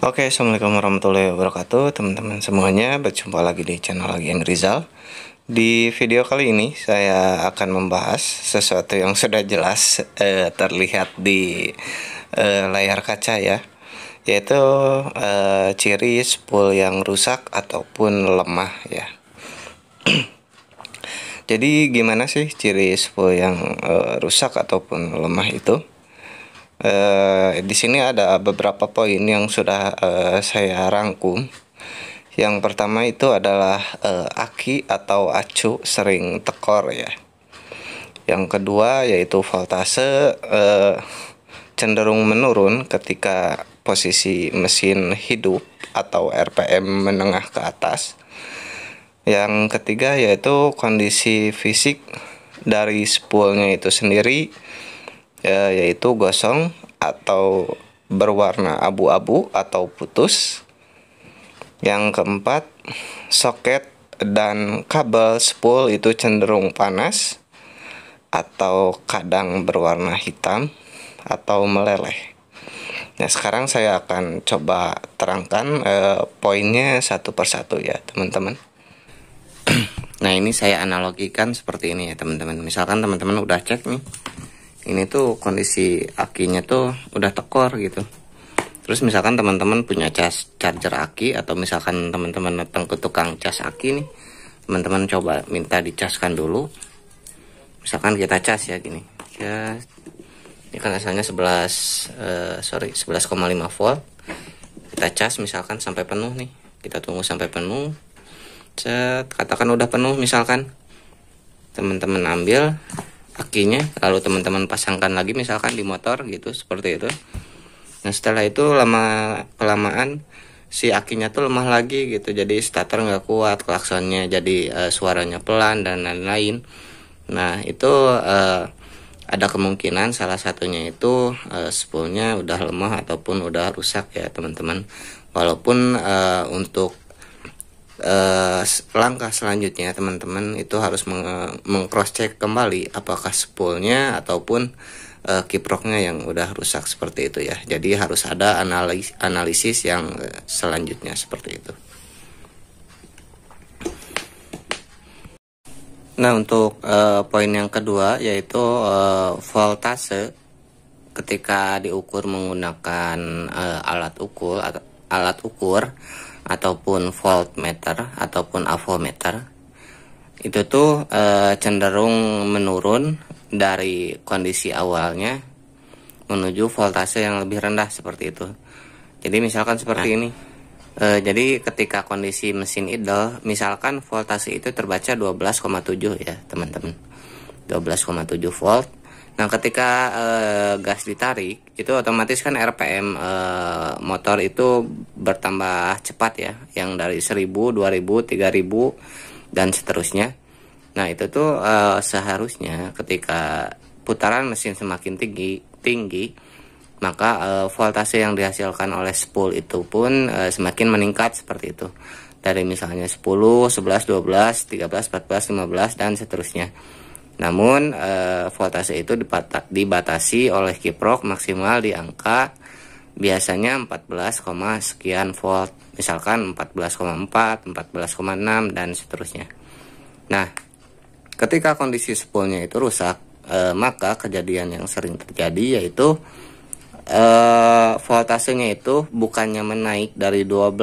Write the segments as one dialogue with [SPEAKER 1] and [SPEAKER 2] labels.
[SPEAKER 1] Oke, assalamualaikum warahmatullahi wabarakatuh, teman-teman semuanya. Berjumpa lagi di channel Gian Rizal. Di video kali ini saya akan membahas sesuatu yang sudah jelas terlihat di layar kaca ya, yaitu ciri spool yang rusak ataupun lemah ya. Jadi gimana sih ciri spool yang rusak ataupun lemah itu? Di sini ada beberapa poin yang sudah saya rangkum. Yang pertama itu adalah aki atau acu sering tekor ya. Yang kedua yaitu voltase cenderung menurun ketika posisi mesin hidup atau RPM menengah ke atas. Yang ketiga yaitu kondisi fisik dari spoolnya itu sendiri, yaitu gosong atau berwarna abu-abu atau putus. Yang keempat, soket dan kabel spool itu cenderung panas atau kadang berwarna hitam atau meleleh. Nah, sekarang saya akan coba terangkan poinnya satu persatu ya, teman-teman. Nah, ini saya analogikan seperti ini ya, teman-teman. Misalkan teman-teman udah cek nih, ini tuh kondisi akinya tuh udah tekor gitu. Terus misalkan teman-teman punya charger aki, atau misalkan teman-teman datang ke tukang cas aki nih, teman-teman coba minta dicaskan dulu. Misalkan kita cas ya gini ya, ini kan asalnya 11,5 volt. Kita cas misalkan sampai penuh nih, kita tunggu sampai penuh. Katakan udah penuh, misalkan teman-teman ambil akinya, lalu teman-teman pasangkan lagi misalkan di motor gitu, seperti itu. Nah, setelah itu kelamaan si akinya tuh lemah lagi gitu, jadi starter nggak kuat, klaksonnya jadi suaranya pelan dan lain-lain. Nah, itu ada kemungkinan salah satunya itu spoolnya udah lemah ataupun udah rusak ya, teman-teman. Walaupun untuk langkah selanjutnya teman-teman itu harus meng-cross check kembali apakah spoolnya ataupun kiproknya yang udah rusak seperti itu ya. Jadi harus ada analisis yang selanjutnya seperti itu. Nah, untuk poin yang kedua yaitu voltase ketika diukur menggunakan alat ukur ataupun voltmeter ataupun avometer, itu tuh cenderung menurun dari kondisi awalnya menuju voltase yang lebih rendah seperti itu. Jadi misalkan seperti ini. Jadi ketika kondisi mesin idle, misalkan voltase itu terbaca 12,7 ya, teman-teman. 12,7 volt. Nah, ketika gas ditarik, itu otomatis kan RPM motor itu bertambah cepat ya, yang dari 1000, 2000, 3000 dan seterusnya. Nah, itu tuh seharusnya ketika putaran mesin semakin tinggi, maka voltase yang dihasilkan oleh spool itu pun semakin meningkat seperti itu. Dari misalnya 10, 11, 12, 13, 14, 15 dan seterusnya. Namun voltase itu dibatasi oleh kiprok maksimal di angka biasanya 14, sekian volt, misalkan 14,4, 14,6 dan seterusnya. Nah, ketika kondisi spoolnya itu rusak, maka kejadian yang sering terjadi yaitu voltasenya itu bukannya menaik dari 12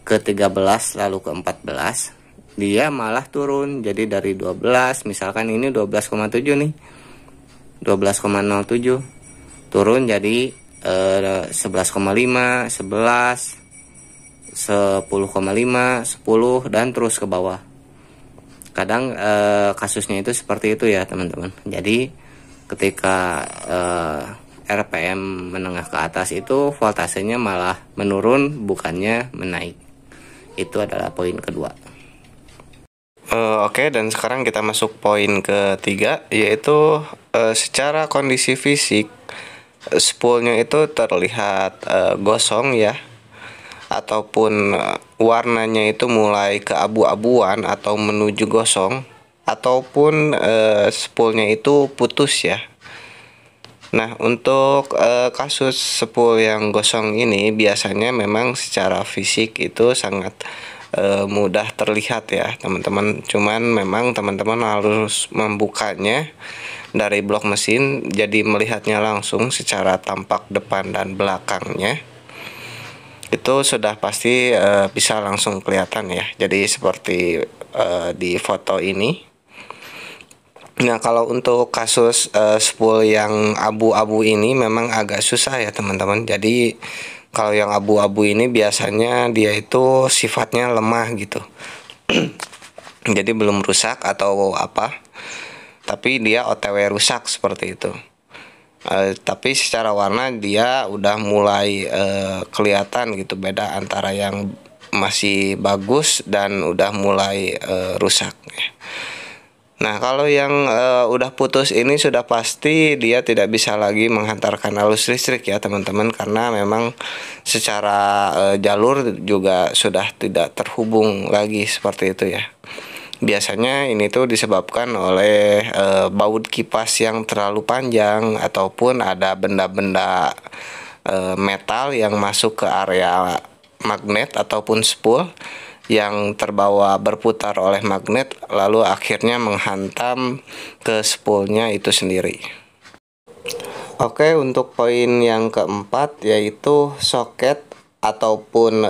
[SPEAKER 1] ke 13 lalu ke 14, dia malah turun. Jadi dari 12, misalkan ini 12,7 nih, 12,07 turun jadi 11,5, 11, 10,5, 10 dan terus ke bawah. Kadang kasusnya itu seperti itu ya, teman-teman. Jadi ketika RPM menengah ke atas itu voltasenya malah menurun bukannya menaik. Itu adalah poin kedua. Oke, dan sekarang kita masuk poin ketiga, yaitu secara kondisi fisik spoolnya itu terlihat gosong ya, ataupun warnanya itu mulai keabu-abuan atau menuju gosong, ataupun spoolnya itu putus ya. Nah, untuk kasus spool yang gosong ini biasanya memang secara fisik itu sangat mudah terlihat ya, teman-teman. Cuman memang teman-teman harus membukanya dari blok mesin, jadi melihatnya langsung secara tampak depan dan belakangnya. Itu sudah pasti bisa langsung kelihatan ya. Jadi seperti di foto ini. Nah, kalau untuk kasus spool yang abu-abu ini memang agak susah ya teman-teman. Jadi kalau yang abu-abu ini biasanya dia itu sifatnya lemah gitu. Jadi belum rusak atau apa, tapi dia OTW rusak seperti itu. Tapi secara warna dia udah mulai kelihatan gitu, beda antara yang masih bagus dan udah mulai rusak ya. Nah, kalau yang udah putus ini sudah pasti dia tidak bisa lagi menghantarkan arus listrik ya teman-teman, karena memang secara jalur juga sudah tidak terhubung lagi seperti itu ya. Biasanya ini tuh disebabkan oleh baut kipas yang terlalu panjang ataupun ada benda-benda metal yang masuk ke area magnet ataupun spool yang terbawa berputar oleh magnet lalu akhirnya menghantam ke spoolnya itu sendiri. Oke, untuk poin yang keempat yaitu soket ataupun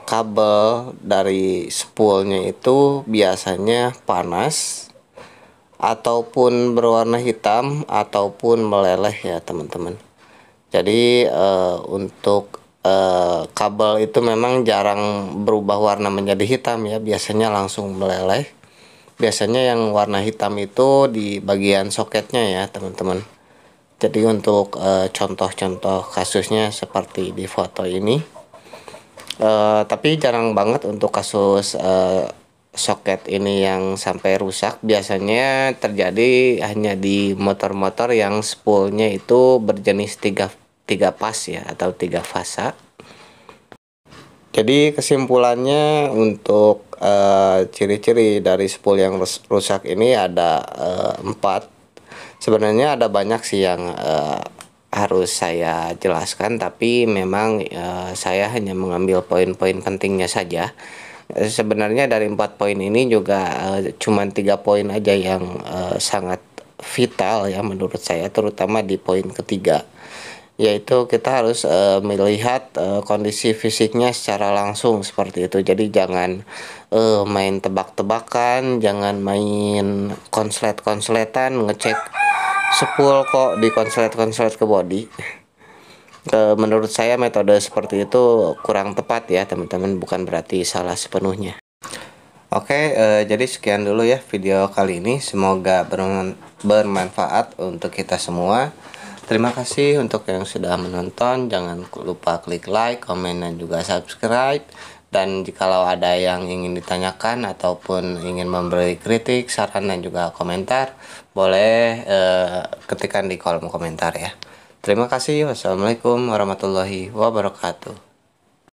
[SPEAKER 1] kabel dari spoolnya itu biasanya panas ataupun berwarna hitam ataupun meleleh ya teman-teman. Jadi untuk kabel itu memang jarang berubah warna menjadi hitam ya, biasanya langsung meleleh. Biasanya yang warna hitam itu di bagian soketnya ya teman-teman. Jadi untuk contoh-contoh kasusnya seperti di foto ini. Tapi jarang banget untuk kasus soket ini yang sampai rusak. Biasanya terjadi hanya di motor-motor yang spoolnya itu berjenis tiga pas ya atau 3 fasa. Jadi kesimpulannya untuk ciri-ciri dari spool yang rusak ini ada 4. Sebenarnya ada banyak sih yang harus saya jelaskan, tapi memang saya hanya mengambil poin-poin pentingnya saja. Sebenarnya dari 4 poin ini juga cuman 3 poin aja yang sangat vital ya menurut saya, terutama di poin ketiga, yaitu kita harus melihat kondisi fisiknya secara langsung seperti itu. Jadi jangan main tebak-tebakan, jangan main konslet-konsletan ngecek spool kok di konslet-konslet ke body. Menurut saya metode seperti itu kurang tepat ya teman-teman, bukan berarti salah sepenuhnya. Oke, jadi sekian dulu ya video kali ini, semoga bermanfaat untuk kita semua. Terima kasih untuk yang sudah menonton. Jangan lupa klik like, komen, dan juga subscribe. Dan jikalau ada yang ingin ditanyakan ataupun ingin memberi kritik, saran, dan juga komentar, boleh ketikkan di kolom komentar ya. Terima kasih. Wassalamualaikum warahmatullahi wabarakatuh.